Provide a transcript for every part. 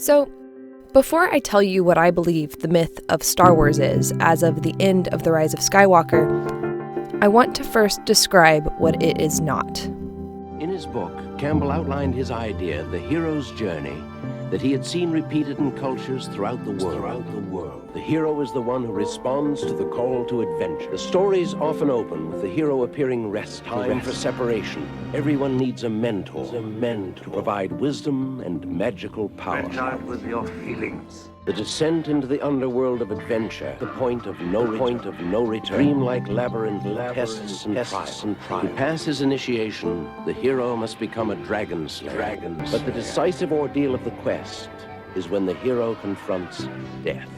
So, before I tell you what I believe the myth of Star Wars is as of the end of The Rise of Skywalker, I want to first describe what it is not. In his book, Campbell outlined his idea, the hero's journey, that he had seen repeated in cultures throughout the world. The hero is the one who responds to the call to adventure. The stories often open with the hero appearing time for separation. Everyone needs a mentor to provide wisdom and magical power. Reach out with your feelings. The descent into the underworld of adventure, the point of no return. Dreamlike labyrinth of tests and trials. To pass his initiation, the hero must become a dragon slayer. But the decisive ordeal of the quest is when the hero confronts death.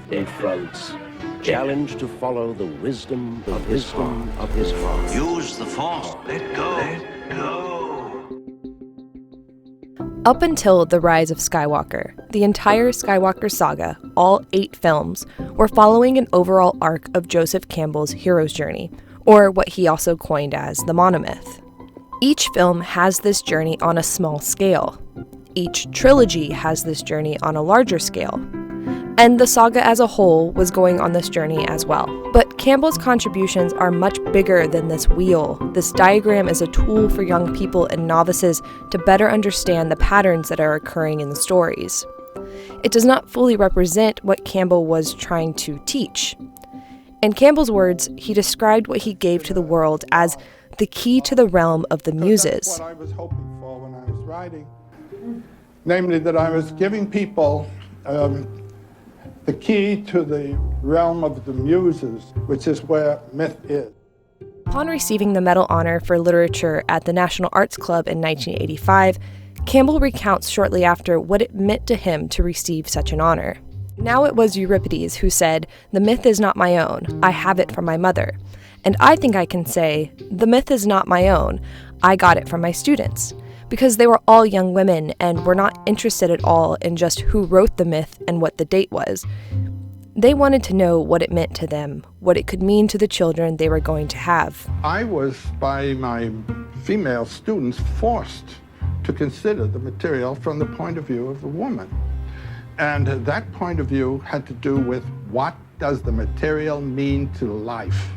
Challenged to follow the wisdom of his heart. Use the Force. Let go. Up until The Rise of Skywalker, the entire Skywalker Saga, all 8 films, were following an overall arc of Joseph Campbell's hero's journey, or what he also coined as the Monomyth. Each film has this journey on a small scale. Each trilogy has this journey on a larger scale. And the saga as a whole was going on this journey as well. But Campbell's contributions are much bigger than this wheel. This diagram is a tool for young people and novices to better understand the patterns that are occurring in the stories. It does not fully represent what Campbell was trying to teach. In Campbell's words, he described what he gave to the world as the key to the realm of the muses. That's what I was hoping for when I was writing. Namely, that I was giving people the key to the realm of the muses, which is where myth is. Upon receiving the Medal Honor for Literature at the National Arts Club in 1985, Campbell recounts shortly after what it meant to him to receive such an honor. Now it was Euripides who said, "The myth is not my own, I have it from my mother." And I think I can say, the myth is not my own, I got it from my students. Because they were all young women and were not interested at all in just who wrote the myth and what the date was. They wanted to know what it meant to them, what it could mean to the children they were going to have. I was, by my female students, forced to consider the material from the point of view of a woman. And that point of view had to do with what does the material mean to life?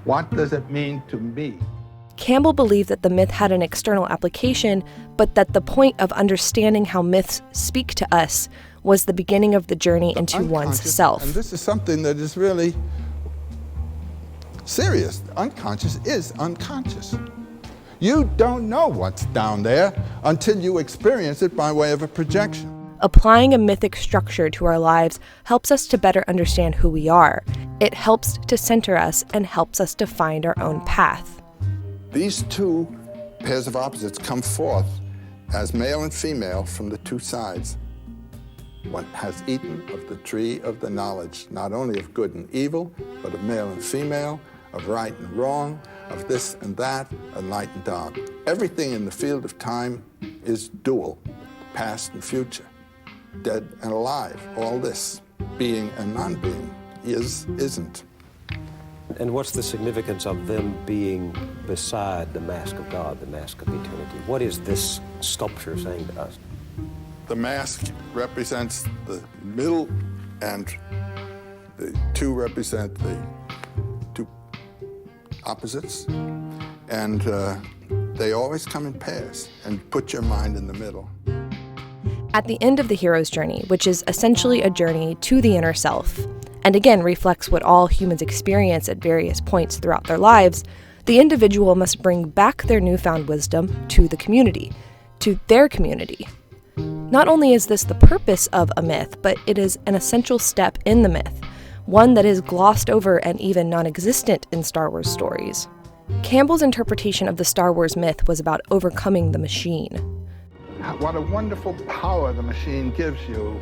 What does it mean to me? Campbell believed that the myth had an external application, but that the point of understanding how myths speak to us was the beginning of the journey into one's self. And this is something that is really serious. Unconscious is unconscious. You don't know what's down there until you experience it by way of a projection. Applying a mythic structure to our lives helps us to better understand who we are. It helps to center us and helps us to find our own path. These two pairs of opposites come forth as male and female from the two sides. One has eaten of the tree of the knowledge, not only of good and evil, but of male and female, of right and wrong, of this and that, and light and dark. Everything in the field of time is dual, past and future, dead and alive. All this, being and non-being, is, isn't. And what's the significance of them being beside the mask of God, the mask of eternity? What is this sculpture saying to us? The mask represents the middle, and the two represent the two opposites. And they always come in pairs, and put your mind in the middle. At the end of the hero's journey, which is essentially a journey to the inner self, and again reflects what all humans experience at various points throughout their lives, the individual must bring back their newfound wisdom to the community, to their community. Not only is this the purpose of a myth, but it is an essential step in the myth, one that is glossed over and even non-existent in Star Wars stories. Campbell's interpretation of the Star Wars myth was about overcoming the machine. What a wonderful power the machine gives you,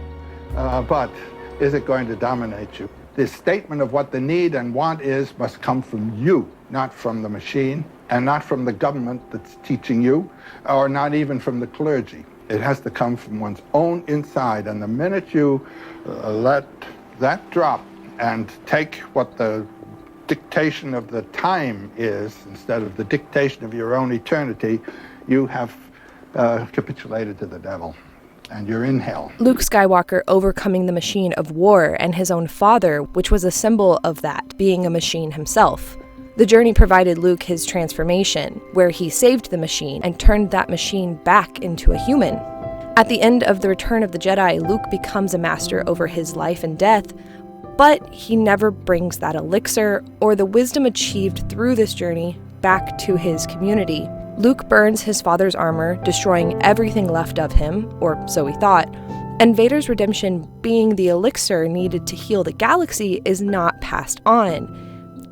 but is it going to dominate you? The statement of what the need and want is must come from you, not from the machine, and not from the government that's teaching you, or not even from the clergy. It has to come from one's own inside, and the minute you let that drop and take what the dictation of the time is, instead of the dictation of your own eternity, you have capitulated to the devil. and you're in hell. Luke Skywalker overcoming the machine of war and his own father, which was a symbol of that, being a machine himself. The journey provided Luke his transformation, where he saved the machine and turned that machine back into a human. At the end of The Return of the Jedi, Luke becomes a master over his life and death, but he never brings that elixir or the wisdom achieved through this journey back to his community. Luke burns his father's armor, destroying everything left of him, or so he thought, and Vader's redemption, being the elixir needed to heal the galaxy, is not passed on.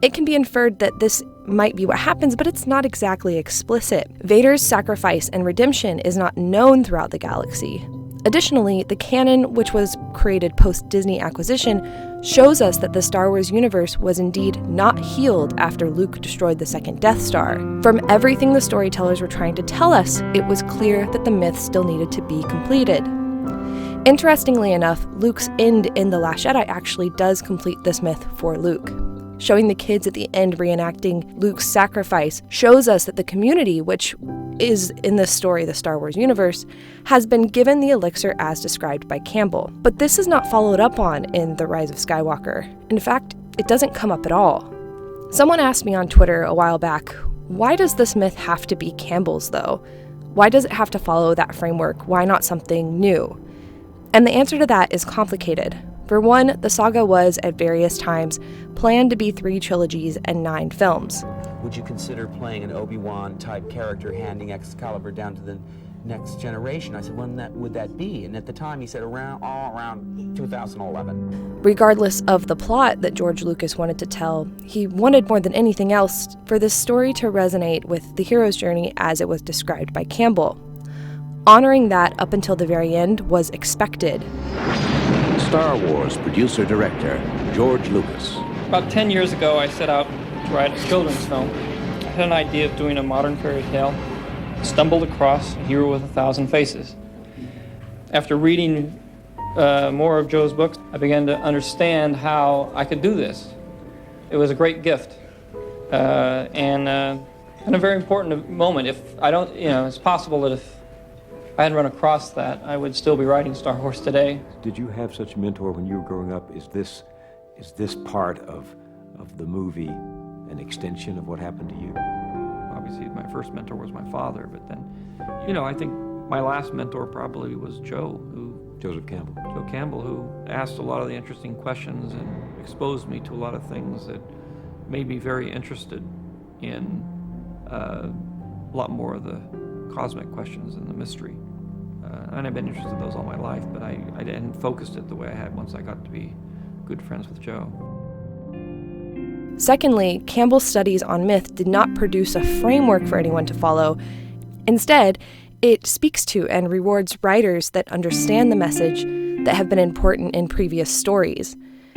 It can be inferred that this might be what happens, but it's not exactly explicit. Vader's sacrifice and redemption is not known throughout the galaxy. Additionally, the canon, which was created post-Disney acquisition, shows us that the Star Wars universe was indeed not healed after Luke destroyed the second Death Star. From everything the storytellers were trying to tell us, it was clear that the myth still needed to be completed. Interestingly enough, Luke's end in The Last Jedi actually does complete this myth for Luke. Showing the kids at the end reenacting Luke's sacrifice shows us that the community, which is in this story the Star Wars universe, has been given the elixir as described by Campbell. But this is not followed up on in The Rise of Skywalker. In fact, it doesn't come up at all. Someone asked me on Twitter a while back, why does this myth have to be Campbell's though? Why does it have to follow that framework? Why not something new? And the answer to that is complicated. For one, the saga was, at various times, planned to be 3 trilogies and 9 films. Would you consider playing an Obi-Wan type character handing Excalibur down to the next generation? I said, when would that be? And at the time he said around 2011. Regardless of the plot that George Lucas wanted to tell, he wanted more than anything else for this story to resonate with the hero's journey as it was described by Campbell. Honoring that up until the very end was expected. Star Wars producer-director George Lucas. About 10 years ago, I set out to write a children's film. I had an idea of doing a modern fairy tale, stumbled across A Hero with 1,000 Faces. After reading more of Joe's books, I began to understand how I could do this. It was a great gift, and a very important moment. If I don't, it's possible that if I hadn't run across that, I would still be writing Star Wars today. Did you have such a mentor when you were growing up? Is this part of the movie an extension of what happened to you? Obviously, my first mentor was my father, but then, I think my last mentor probably was Joseph Campbell. Joe Campbell, who asked a lot of the interesting questions and exposed me to a lot of things that made me very interested in a lot more of the cosmic questions and the mystery. And I've been interested in those all my life, but I hadn't focused it the way I had once I got to be good friends with Joe. Secondly, Campbell's studies on myth did not produce a framework for anyone to follow. Instead, it speaks to and rewards writers that understand the message that have been important in previous stories,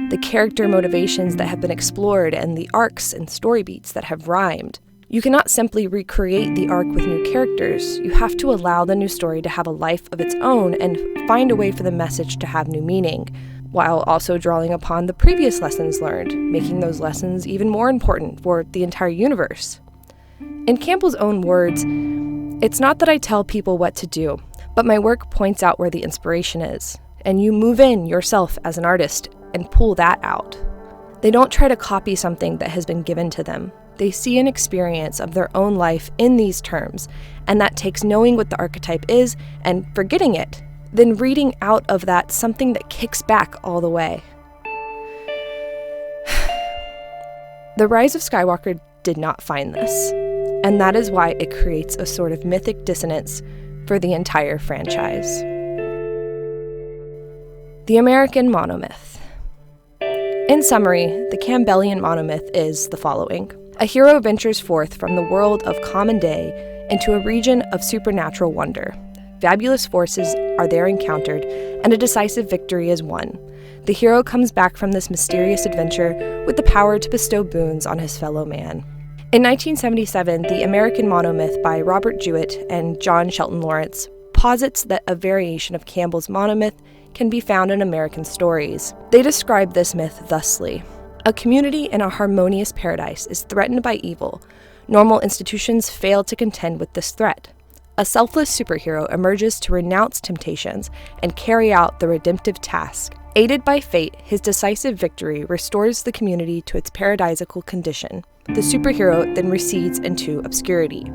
the character motivations that have been explored, and the arcs and story beats that have rhymed. You cannot simply recreate the arc with new characters. You have to allow the new story to have a life of its own and find a way for the message to have new meaning, while also drawing upon the previous lessons learned, making those lessons even more important for the entire universe. In Campbell's own words, "It's not that I tell people what to do, but my work points out where the inspiration is, and you move in yourself as an artist and pull that out." They don't try to copy something that has been given to them. They see an experience of their own life in these terms, and that takes knowing what the archetype is and forgetting it, then reading out of that something that kicks back all the way. The Rise of Skywalker did not find this, and that is why it creates a sort of mythic dissonance for the entire franchise. The American Monomyth. In summary, the Campbellian Monomyth is the following. A hero ventures forth from the world of common day into a region of supernatural wonder. Fabulous forces are there encountered, and a decisive victory is won. The hero comes back from this mysterious adventure with the power to bestow boons on his fellow man. In 1977, the American Monomyth by Robert Jewett and John Shelton Lawrence posits that a variation of Campbell's monomyth can be found in American stories. They describe this myth thusly. A community in a harmonious paradise is threatened by evil. Normal institutions fail to contend with this threat. a selfless superhero emerges to renounce temptations and carry out the redemptive task. Aided by fate, his decisive victory restores the community to its paradisical condition. The superhero then recedes into obscurity.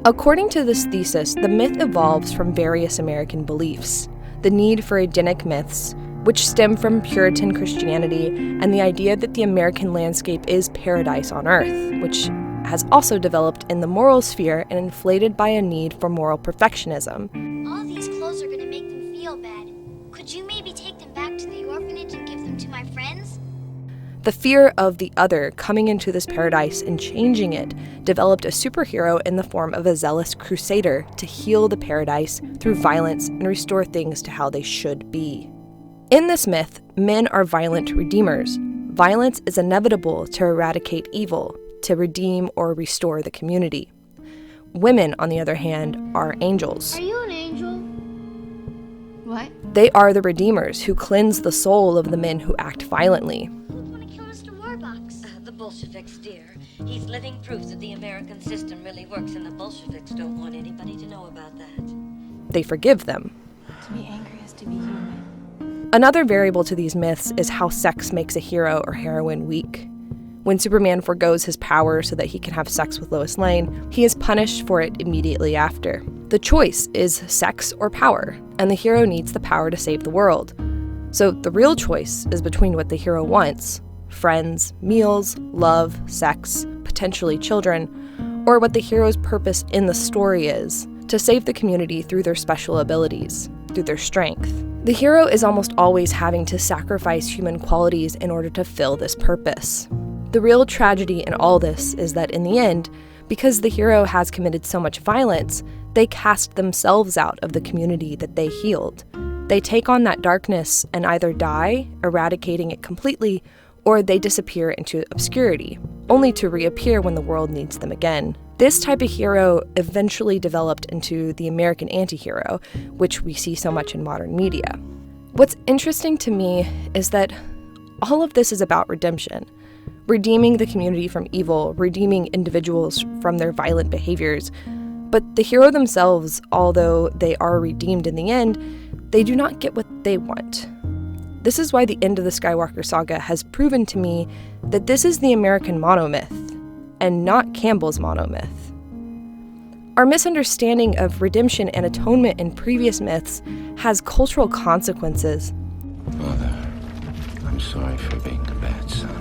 According to this thesis, the myth evolves from various American beliefs. The need for Edenic myths, which stem from Puritan Christianity, and the idea that the American landscape is paradise on earth, which has also developed in the moral sphere and inflated by a need for moral perfectionism. All these clothes are going to make them feel bad. Could you maybe take them back to the orphanage and give them to my friends? The fear of the other coming into this paradise and changing it developed a superhero in the form of a zealous crusader to heal the paradise through violence and restore things to how they should be. In this myth, men are violent redeemers. Violence is inevitable to eradicate evil, to redeem or restore the community. Women, on the other hand, are angels. Are you an angel? What? They are the redeemers who cleanse the soul of the men who act violently. Who'd want to kill Mr. Warbucks? The Bolsheviks, dear. He's living proof that the American system really works, and the Bolsheviks don't want anybody to know about that. They forgive them. To be angry is to be human. Another variable to these myths is how sex makes a hero or heroine weak. When Superman forgoes his power so that he can have sex with Lois Lane, he is punished for it immediately after. The choice is sex or power, and the hero needs the power to save the world. So the real choice is between what the hero wants, friends, meals, love, sex, potentially children, or what the hero's purpose in the story is, to save the community through their special abilities, through their strength. The hero is almost always having to sacrifice human qualities in order to fill this purpose. The real tragedy in all this is that in the end, because the hero has committed so much violence, they cast themselves out of the community that they healed. They take on that darkness and either die, eradicating it completely, or they disappear into obscurity, only to reappear when the world needs them again. This type of hero eventually developed into the American anti-hero, which we see so much in modern media. What's interesting to me is that all of this is about redemption. Redeeming the community from evil, redeeming individuals from their violent behaviors. But the hero themselves, although they are redeemed in the end, they do not get what they want. This is why the end of the Skywalker Saga has proven to me that this is the American Monomyth, and not Campbell's Monomyth. Our misunderstanding of redemption and atonement in previous myths has cultural consequences. Father, I'm sorry for being a bad son.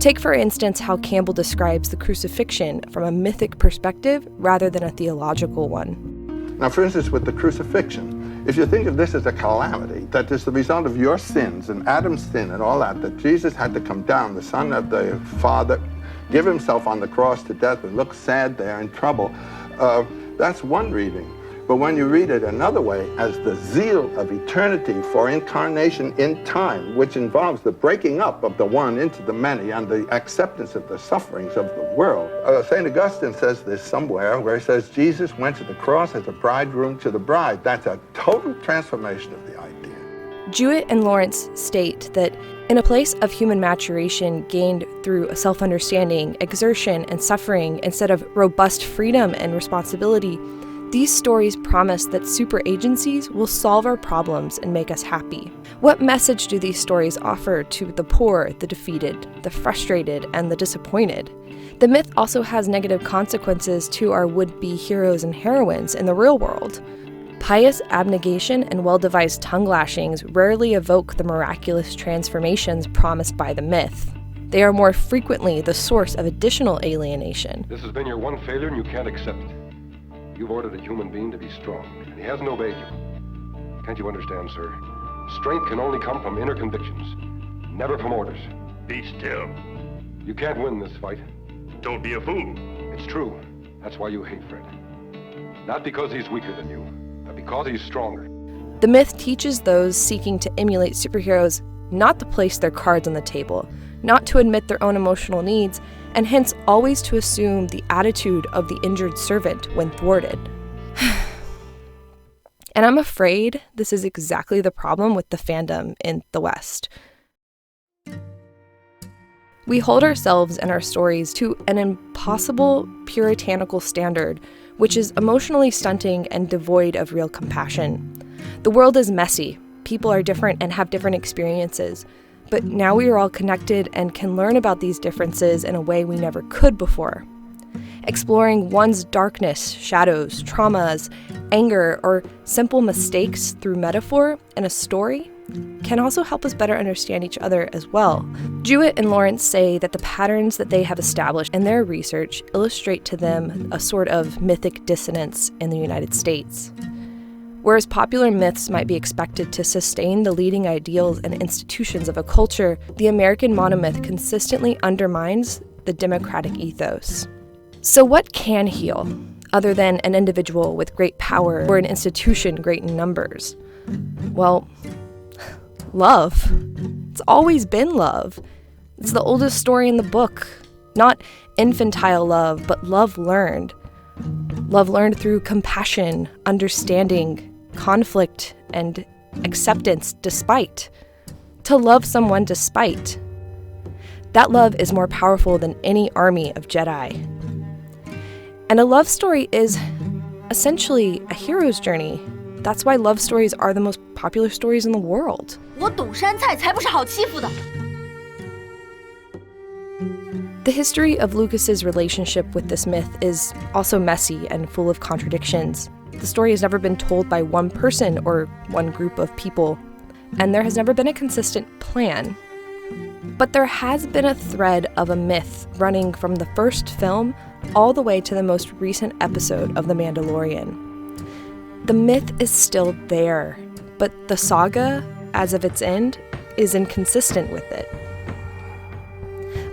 Take, for instance, how Campbell describes the crucifixion from a mythic perspective rather than a theological one. Now, for instance, with the crucifixion, if you think of this as a calamity, that is the result of your sins and Adam's sin and all that Jesus had to come down, the Son of the Father, give himself on the cross to death and look sad there in trouble, that's one reading. But when you read it another way, as the zeal of eternity for incarnation in time, which involves the breaking up of the one into the many and the acceptance of the sufferings of the world. St. Augustine says this somewhere, where he says, Jesus went to the cross as a bridegroom to the bride. That's a total transformation of the idea. Jewett and Lawrence state that in a place of human maturation gained through a self-understanding, exertion, and suffering instead of robust freedom and responsibility, these stories promise that super agencies will solve our problems and make us happy. What message do these stories offer to the poor, the defeated, the frustrated, and the disappointed? The myth also has negative consequences to our would-be heroes and heroines in the real world. Pious abnegation and well-devised tongue lashings rarely evoke the miraculous transformations promised by the myth. They are more frequently the source of additional alienation. This has been your one failure and you can't accept it. You've ordered a human being to be strong, and he hasn't obeyed you. Can't you understand, sir? Strength can only come from inner convictions, never from orders. Be still. You can't win this fight. Don't be a fool. It's true. That's why you hate Fred. Not because he's weaker than you, but because he's stronger. The myth teaches those seeking to emulate superheroes not to place their cards on the table, not to admit their own emotional needs, and hence always to assume the attitude of the injured servant when thwarted. And I'm afraid this is exactly the problem with the fandom in the West. We hold ourselves and our stories to an impossible puritanical standard, which is emotionally stunting and devoid of real compassion. The world is messy. People are different and have different experiences. But now we are all connected and can learn about these differences in a way we never could before. Exploring one's darkness, shadows, traumas, anger, or simple mistakes through metaphor in a story can also help us better understand each other as well. Jewett and Lawrence say that the patterns that they have established in their research illustrate to them a sort of mythic dissonance in the United States. Whereas popular myths might be expected to sustain the leading ideals and institutions of a culture, the American monomyth consistently undermines the democratic ethos. So what can heal, other than an individual with great power or an institution great in numbers? Well, love. It's always been love. It's the oldest story in the book. Not infantile love, but love learned. Love learned through compassion, understanding, conflict, and acceptance despite. To love someone despite. That love is more powerful than any army of Jedi. And a love story is essentially a hero's journey. That's why love stories are the most popular stories in the world. 我懂山菜才不是好欺负的。 The history of Lucas's relationship with this myth is also messy and full of contradictions. The story has never been told by one person or one group of people, and there has never been a consistent plan. But there has been a thread of a myth running from the first film all the way to the most recent episode of The Mandalorian. The myth is still there, but the saga, as of its end, is inconsistent with it.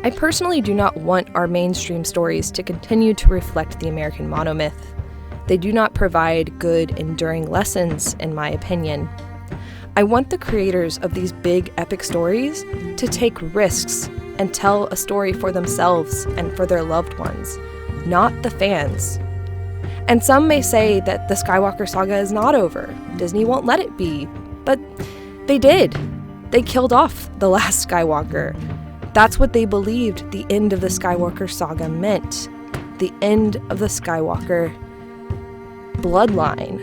I personally do not want our mainstream stories to continue to reflect the American monomyth. They do not provide good, enduring lessons, in my opinion. I want the creators of these big, epic stories to take risks and tell a story for themselves and for their loved ones, not the fans. And some may say that the Skywalker Saga is not over. Disney won't let it be. But they did. They killed off the last Skywalker. That's what they believed the end of the Skywalker Saga meant. The end of the Skywalker bloodline.